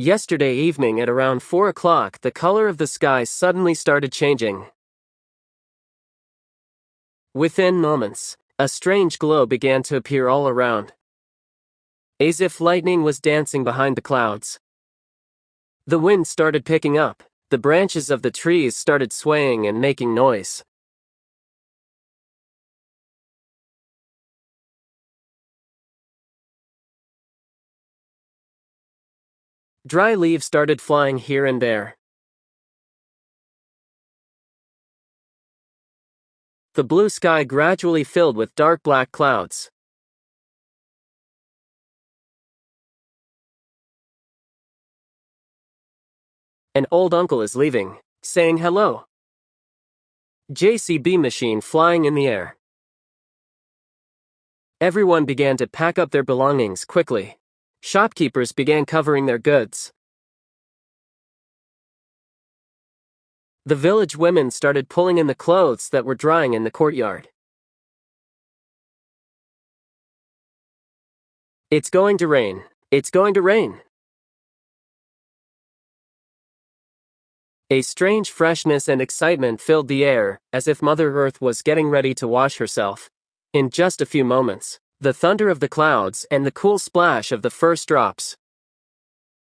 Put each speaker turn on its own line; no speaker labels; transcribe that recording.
Yesterday evening at around 4 o'clock, the color of the sky suddenly started changing. Within moments, a strange glow began to appear all around, as if lightning was dancing behind the clouds. The wind started picking up, the branches of the trees started swaying and making noise. Dry leaves started flying here and there. The blue sky gradually filled with dark black clouds. An old uncle is leaving, saying hello. JCB machine flying in the air. Everyone began to pack up their belongings quickly. Shopkeepers began covering their goods. The village women started pulling in the clothes that were drying in the courtyard. It's going to rain. It's going to rain. A strange freshness and excitement filled the air, as if Mother Earth was getting ready to wash herself. In just a few moments, the thunder of the clouds and the cool splash of the first drops